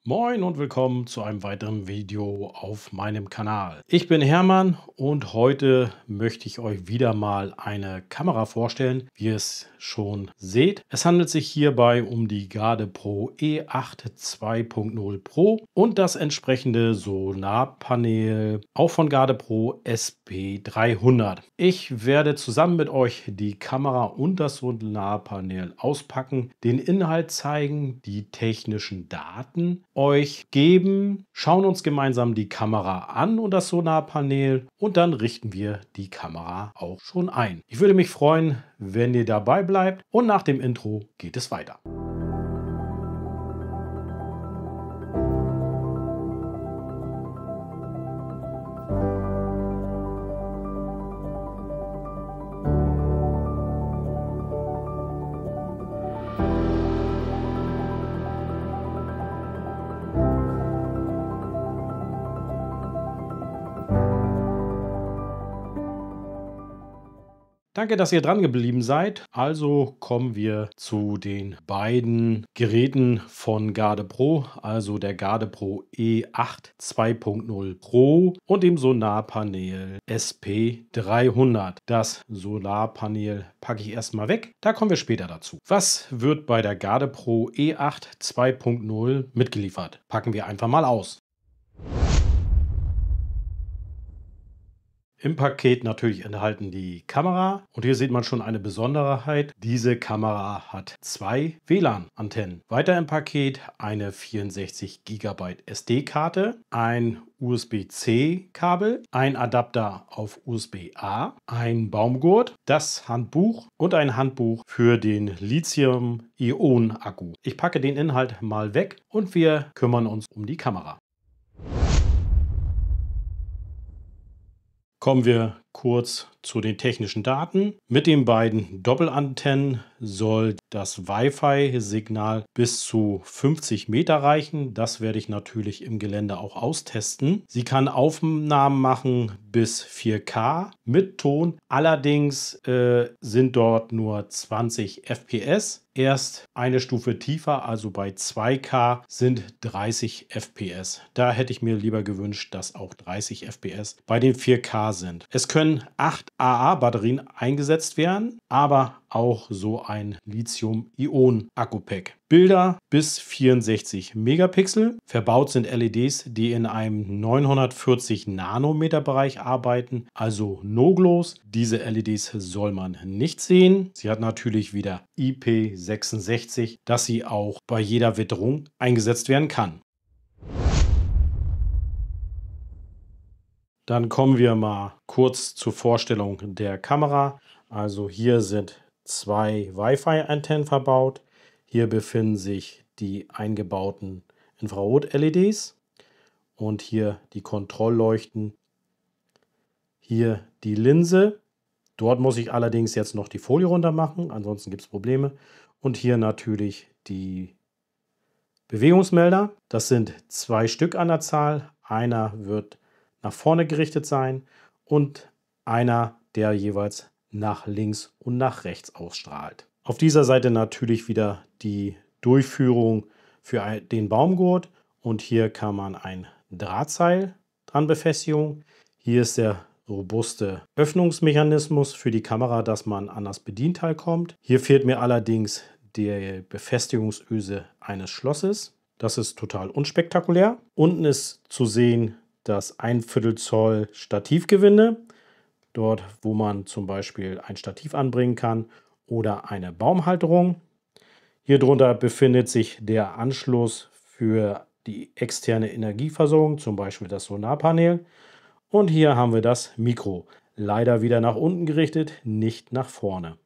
Moin und willkommen zu einem weiteren Video auf meinem Kanal. Ich bin Hermann und heute möchte ich euch wieder mal eine Kamera vorstellen, wie ihr es schon seht. Es handelt sich hierbei um die GardePro E8 2.0 Pro und das entsprechende Solarpanel, auch von GardePro SP300. Ich werde zusammen mit euch die Kamera und das Solarpanel auspacken, den Inhalt zeigen, die technischen Daten euch geben, schauen uns gemeinsam die Kamera an und das Sonarpanel und dann richten wir die Kamera auch schon ein. Ich würde mich freuen, wenn ihr dabei bleibt und nach dem Intro geht es weiter. Danke, dass ihr dran geblieben seid. Also kommen wir zu den beiden Geräten von GardePro, also der GardePro E8 2.0 Pro und dem Solarpanel SP300. Das Solarpanel packe ich erstmal weg, da kommen wir später dazu. Was wird bei der GardePro E8 2.0 mitgeliefert? Packen wir einfach mal aus. Im Paket natürlich enthalten die Kamera und hier sieht man schon eine Besonderheit. Diese Kamera hat zwei WLAN-Antennen. Weiter im Paket eine 64 GB SD-Karte, ein USB-C-Kabel, ein Adapter auf USB-A, ein Baumgurt, das Handbuch und ein Handbuch für den Lithium-Ionen-Akku. Ich packe den Inhalt mal weg und wir kümmern uns um die Kamera. Kommen wir kurz zu den technischen Daten. Mit den beiden Doppelantennen soll das Wi-Fi-Signal bis zu 50 Meter reichen. Das werde ich natürlich im Gelände auch austesten. Sie kann Aufnahmen machen bis 4K mit Ton. Allerdings sind dort nur 20 FPS. Erst eine Stufe tiefer, also bei 2K sind 30 FPS. Da hätte ich mir lieber gewünscht, dass auch 30 FPS bei den 4K sind. Es können 8 AA-Batterien eingesetzt werden, aber auch so ein Lithium-Ionen-Akku-Pack. Bilder bis 64 Megapixel. Verbaut sind LEDs, die in einem 940 Nanometer Bereich arbeiten, also NOGLOS. Diese LEDs soll man nicht sehen. Sie hat natürlich wieder IP66, dass sie auch bei jeder Witterung eingesetzt werden kann. Dann kommen wir mal kurz zur Vorstellung der Kamera. Also hier sind zwei Wi-Fi-Antennen verbaut. Hier befinden sich die eingebauten Infrarot-LEDs und hier die Kontrollleuchten. Hier die Linse. Dort muss ich allerdings jetzt noch die Folie runter machen, ansonsten gibt es Probleme. Und hier natürlich die Bewegungsmelder. Das sind 2 Stück an der Zahl. Einer wird nach vorne gerichtet sein und einer, der jeweils nach links und nach rechts ausstrahlt. Auf dieser Seite natürlich wieder die Durchführung für den Baumgurt und hier kann man ein Drahtseil dran befestigen. Hier ist der robuste Öffnungsmechanismus für die Kamera, dass man an das Bedienteil kommt. Hier fehlt mir allerdings die Befestigungsöse eines Schlosses. Das ist total unspektakulär. Unten ist zu sehen das 1/4 Zoll Stativgewinde. Dort, wo man zum Beispiel ein Stativ anbringen kann oder eine Baumhalterung. Hier drunter befindet sich der Anschluss für die externe Energieversorgung, zum Beispiel das Solarpanel. Und hier haben wir das Mikro. Leider wieder nach unten gerichtet, nicht nach vorne.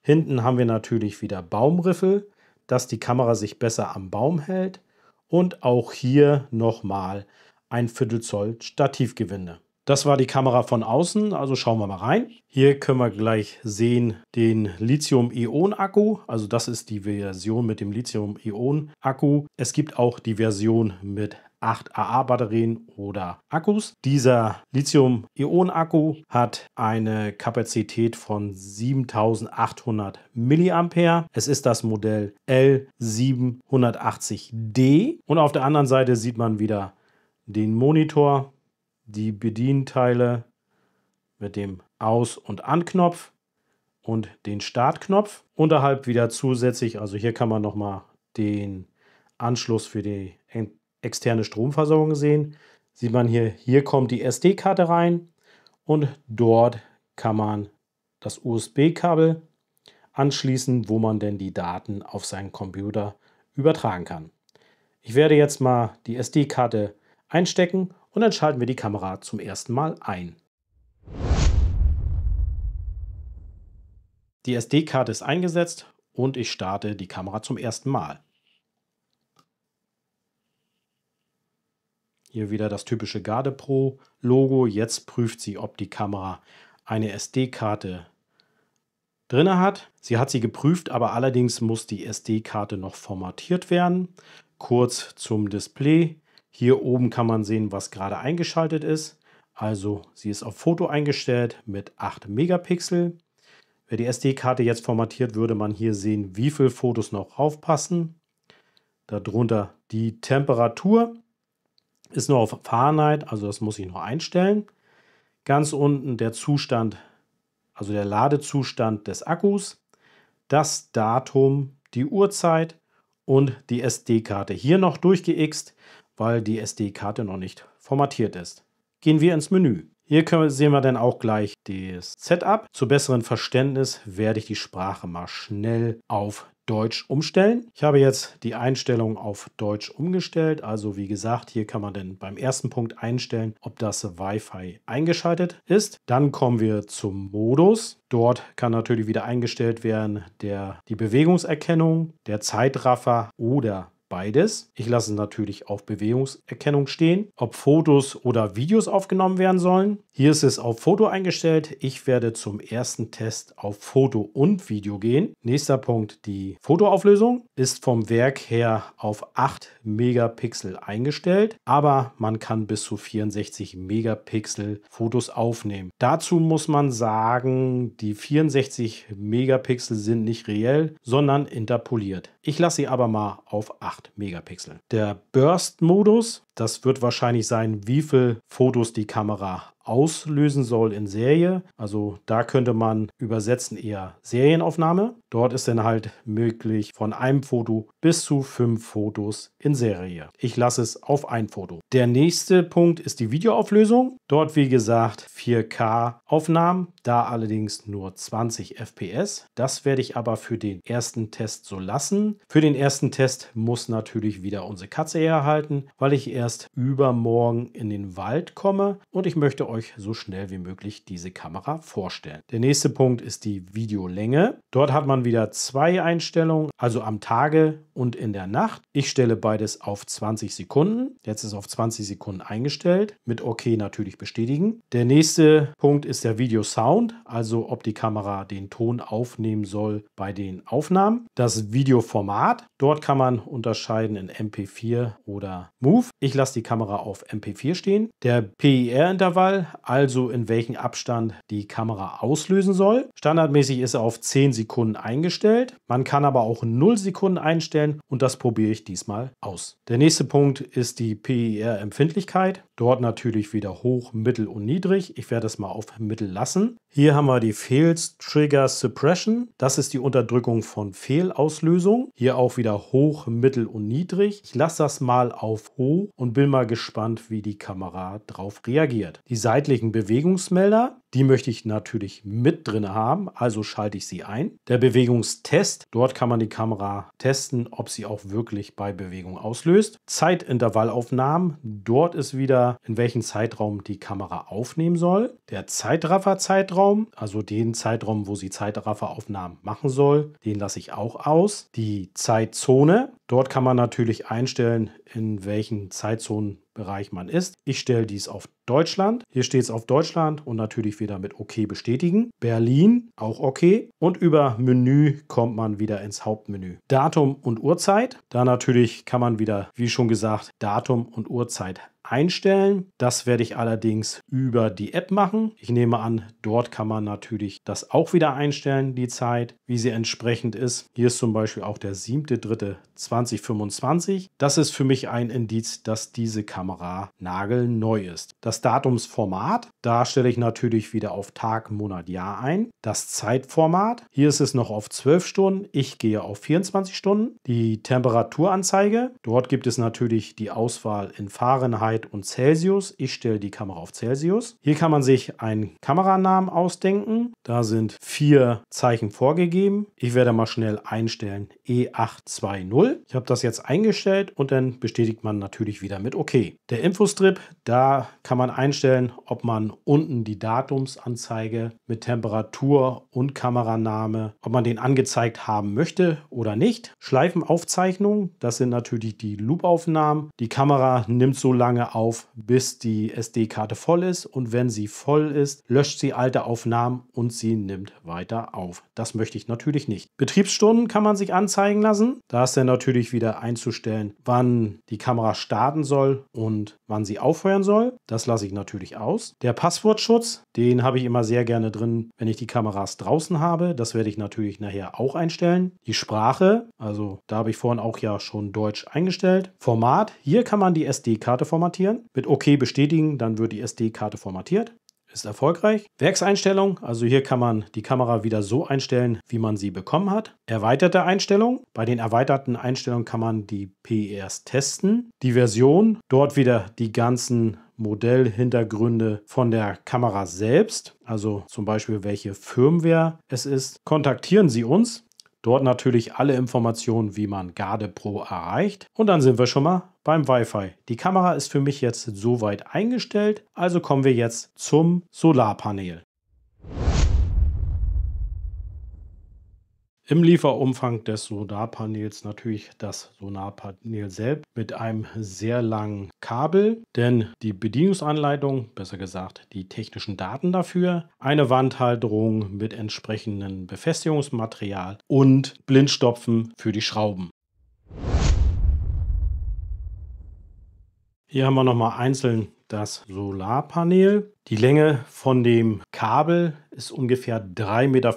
Hinten haben wir natürlich wieder Baumriffel, dass die Kamera sich besser am Baum hält. Und auch hier nochmal 1/4 Zoll Stativgewinde. Das war die Kamera von außen, also schauen wir mal rein. Hier können wir gleich sehen den Lithium-Ionen-Akku, also das ist die Version mit dem Lithium-Ionen-Akku. Es gibt auch die Version mit 8 AA-Batterien oder Akkus. Dieser Lithium-Ionen-Akku hat eine Kapazität von 7800 mA. Es ist das Modell L780D. Und auf der anderen Seite sieht man wieder den Monitor, die Bedienteile mit dem Aus- und Anknopf und den Startknopf. Unterhalb wieder zusätzlich, also hier kann man nochmal den Anschluss für die externe Stromversorgung sehen. Sieht man hier kommt die SD-Karte rein und dort kann man das USB-Kabel anschließen, wo man denn die Daten auf seinen Computer übertragen kann. Ich werde jetzt mal die SD-Karte einstecken und dann schalten wir die Kamera zum ersten Mal ein. Die SD-Karte ist eingesetzt und ich starte die Kamera zum ersten Mal. Hier wieder das typische GardePro-Logo. Jetzt prüft sie, ob die Kamera eine SD-Karte drin hat. Sie hat sie geprüft, aber allerdings muss die SD-Karte noch formatiert werden. Kurz zum Display. Hier oben kann man sehen, was gerade eingeschaltet ist. Also sie ist auf Foto eingestellt mit 8 Megapixel. Wäre die SD-Karte jetzt formatiert, würde man hier sehen, wie viele Fotos noch draufpassen. Darunter die Temperatur ist nur auf Fahrenheit, also das muss ich noch einstellen. Ganz unten der Zustand, also der Ladezustand des Akkus, das Datum, die Uhrzeit und die SD-Karte. Hier noch durchgeixt, weil die SD-Karte noch nicht formatiert ist. Gehen wir ins Menü. Hier sehen wir dann auch gleich das Setup. Zu besseren Verständnis werde ich die Sprache mal schnell auf Deutsch umstellen. Ich habe jetzt die Einstellung auf Deutsch umgestellt. Also wie gesagt, hier kann man dann beim ersten Punkt einstellen, ob das Wi-Fi eingeschaltet ist. Dann kommen wir zum Modus. Dort kann natürlich wieder eingestellt werden die Bewegungserkennung, der Zeitraffer oder beides. Ich lasse natürlich auf Bewegungserkennung stehen, ob Fotos oder Videos aufgenommen werden sollen. Hier ist es auf Foto eingestellt. Ich werde zum ersten Test auf Foto und Video gehen. Nächster Punkt, die Fotoauflösung ist vom Werk her auf 8 Megapixel eingestellt, aber man kann bis zu 64 Megapixel Fotos aufnehmen. Dazu muss man sagen, die 64 Megapixel sind nicht reell, sondern interpoliert. Ich lasse sie aber mal auf 8 Megapixel. Der Burst-Modus, das wird wahrscheinlich sein, wie viele Fotos die Kamera auslösen soll in Serie. Also da könnte man übersetzen eher Serienaufnahme. Dort ist dann halt möglich von einem Foto bis zu 5 Fotos in Serie. Ich lasse es auf ein Foto. Der nächste Punkt ist die Videoauflösung. Dort wie gesagt 4K Aufnahmen, da allerdings nur 20 FPS. Das werde ich aber für den ersten Test so lassen. Für den ersten Test muss natürlich wieder unsere Katze herhalten, weil ich erst übermorgen in den Wald komme und ich möchte euch so schnell wie möglich diese Kamera vorstellen. Der nächste Punkt ist die Videolänge. Dort hat man wieder 2 Einstellungen, also am Tage und in der Nacht. Ich stelle beides auf 20 Sekunden. Jetzt ist auf 20 Sekunden eingestellt. Mit OK natürlich bestätigen. Der nächste Punkt ist der Videosound, also ob die Kamera den Ton aufnehmen soll bei den Aufnahmen. Das Videoformat, dort kann man unterscheiden in MP4 oder MOV. Ich lasse die Kamera auf MP4 stehen. Der PIR-Intervall, also in welchem Abstand die Kamera auslösen soll. Standardmäßig ist er auf 10 Sekunden eingestellt. Man kann aber auch 0 Sekunden einstellen und das probiere ich diesmal aus. Der nächste Punkt ist die PIR-Empfindlichkeit. Dort natürlich wieder hoch, mittel und niedrig. Ich werde es mal auf mittel lassen. Hier haben wir die Fails Trigger Suppression. Das ist die Unterdrückung von Fehlauslösung. Hier auch wieder hoch, mittel und niedrig. Ich lasse das mal auf hoch und bin mal gespannt, wie die Kamera drauf reagiert. Die seitlichen Bewegungsmelder, die möchte ich natürlich mit drin haben, also schalte ich sie ein. Der Bewegungstest, dort kann man die Kamera testen, ob sie auch wirklich bei Bewegung auslöst. Zeitintervallaufnahmen, dort ist wieder, in welchem Zeitraum die Kamera aufnehmen soll. Der Zeitraffer-Zeitraum, also den Zeitraum, wo sie Zeitrafferaufnahmen machen soll, den lasse ich auch aus. Die Zeitzone, dort kann man natürlich einstellen, in welchen Zeitzonen Bereich man ist. Ich stelle dies auf Deutschland. Hier steht es auf Deutschland und natürlich wieder mit OK bestätigen. Berlin, auch OK. Und über Menü kommt man wieder ins Hauptmenü. Datum und Uhrzeit. Da natürlich kann man wieder, wie schon gesagt, Datum und Uhrzeit einstellen. Das werde ich allerdings über die App machen. Ich nehme an, dort kann man natürlich das auch wieder einstellen, die Zeit, wie sie entsprechend ist. Hier ist zum Beispiel auch der 7.3.2025. Das ist für mich ein Indiz, dass diese Kamera nagelneu ist. Das Datumsformat, da stelle ich natürlich wieder auf Tag, Monat, Jahr ein. Das Zeitformat, hier ist es noch auf 12 Stunden. Ich gehe auf 24 Stunden. Die Temperaturanzeige, dort gibt es natürlich die Auswahl in Fahrenheit und Celsius. Ich stelle die Kamera auf Celsius. Hier kann man sich einen Kameranamen ausdenken. Da sind 4 Zeichen vorgegeben. Ich werde mal schnell einstellen E820. Ich habe das jetzt eingestellt und dann bestätigt man natürlich wieder mit OK. Der Infostrip, da kann man einstellen, ob man unten die Datumsanzeige mit Temperatur und Kameraname, ob man den angezeigt haben möchte oder nicht. Schleifenaufzeichnung, das sind natürlich die Loopaufnahmen. Die Kamera nimmt so lange auf, bis die SD-Karte voll ist, und wenn sie voll ist, löscht sie alte Aufnahmen und sie nimmt weiter auf. Das möchte ich natürlich nicht. Betriebsstunden kann man sich anzeigen lassen. Da ist dann natürlich wieder einzustellen, wann die Kamera starten soll und wann sie aufhören soll. Das lasse ich natürlich aus. Der Passwortschutz, den habe ich immer sehr gerne drin, wenn ich die Kameras draußen habe. Das werde ich natürlich nachher auch einstellen. Die Sprache, also da habe ich vorhin auch ja schon Deutsch eingestellt. Format, hier kann man die SD-Karte formatieren. Mit OK bestätigen, dann wird die SD-Karte formatiert. Ist erfolgreich. Werkseinstellung, also hier kann man die Kamera wieder so einstellen, wie man sie bekommen hat. Erweiterte Einstellung, bei den erweiterten Einstellungen kann man die PERs testen. Die Version, dort wieder die ganzen Modellhintergründe von der Kamera selbst, also zum Beispiel welche Firmware es ist. Kontaktieren Sie uns. Dort natürlich alle Informationen, wie man Garde Pro erreicht. Und dann sind wir schon mal beim Wi-Fi. Die Kamera ist für mich jetzt soweit eingestellt, also kommen wir jetzt zum Solarpanel. Im Lieferumfang des Solarpanels natürlich das Solarpanel selbst mit einem sehr langen Kabel, denn die Bedienungsanleitung, besser gesagt die technischen Daten dafür, eine Wandhalterung mit entsprechendem Befestigungsmaterial und Blindstopfen für die Schrauben. Hier haben wir nochmal einzeln das Solarpanel. Die Länge von dem Kabel ist ungefähr 3,50 Meter,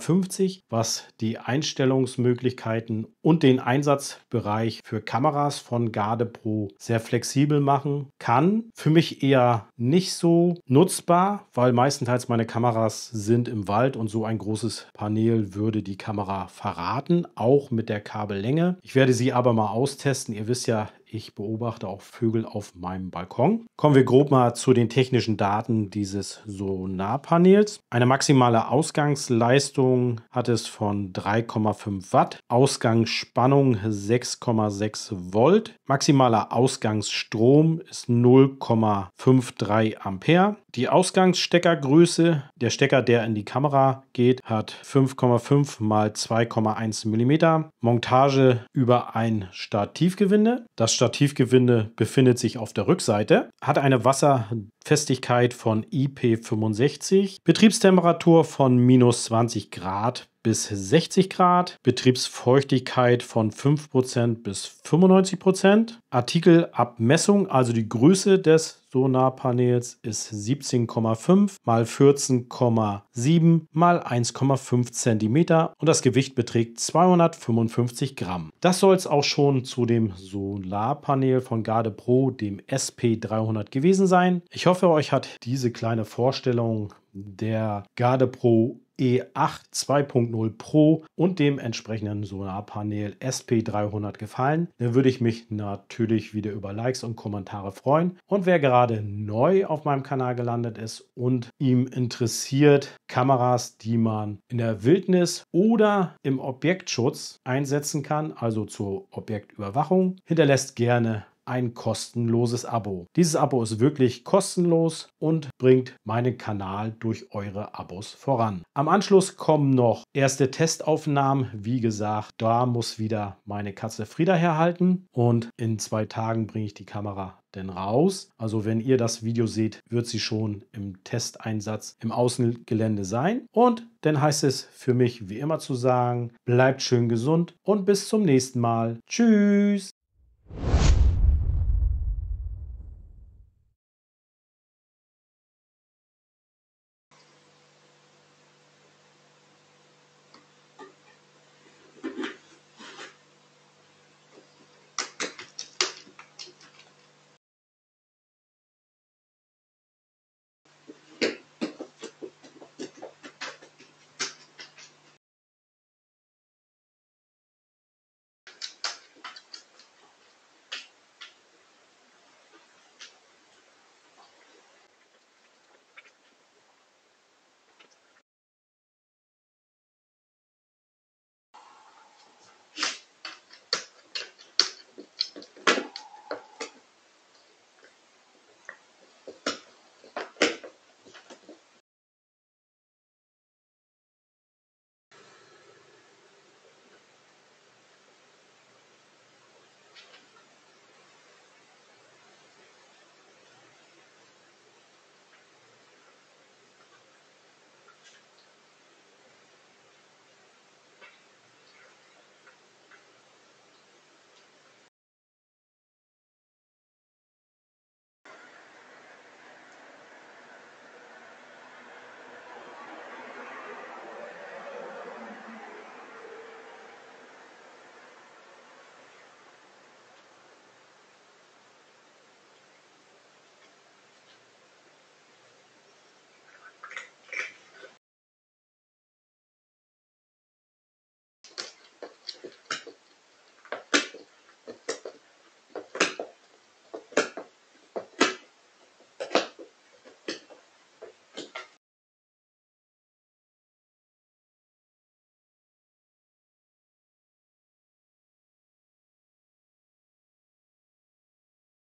was die Einstellungsmöglichkeiten und den Einsatzbereich für Kameras von Garde Pro sehr flexibel machen kann. Für mich eher nicht so nutzbar, weil meistenteils meine Kameras sind im Wald und so ein großes Panel würde die Kamera verraten, auch mit der Kabellänge. Ich werde sie aber mal austesten. Ihr wisst ja, ich beobachte auch Vögel auf meinem Balkon. Kommen wir grob mal zu den technischen Daten dieses Solarpanels. Eine maximale Ausgangsleistung hat es von 3,5 Watt, Ausgangsspannung 6,6 Volt, maximaler Ausgangsstrom ist 0,53 Ampere. Die Ausgangssteckergröße, der Stecker, der in die Kamera geht, hat 5,5 x 2,1 mm. Montage über ein Stativgewinde. Das Stativgewinde befindet sich auf der Rückseite, hat eine Wasserfestigkeit von IP65, Betriebstemperatur von -20 Grad bis 60 Grad, Betriebsfeuchtigkeit von 5% bis 95%. Artikelabmessung, also die Größe des Solarpanels, ist 17,5 mal 14,7 mal 1,5 cm und das Gewicht beträgt 255 Gramm. Das soll es auch schon zu dem Solarpanel von Garde Pro, dem SP300 gewesen sein. Ich hoffe, euch hat diese kleine Vorstellung der Garde Pro E8 2.0 Pro und dem entsprechenden Solarpanel SP300 gefallen. Dann würde ich mich natürlich wieder über Likes und Kommentare freuen. Und wer gerade neu auf meinem Kanal gelandet ist und ihm interessiert Kameras, die man in der Wildnis oder im Objektschutz einsetzen kann, also zur Objektüberwachung, hinterlässt gerne ein kostenloses Abo. Dieses Abo ist wirklich kostenlos und bringt meinen Kanal durch eure Abos voran. Am Anschluss kommen noch erste Testaufnahmen. Wie gesagt, da muss wieder meine Katze Frieda herhalten und in 2 Tagen bringe ich die Kamera denn raus. Also wenn ihr das Video seht, wird sie schon im Testeinsatz im Außengelände sein. Und dann heißt es für mich wie immer zu sagen, bleibt schön gesund und bis zum nächsten Mal. Tschüss!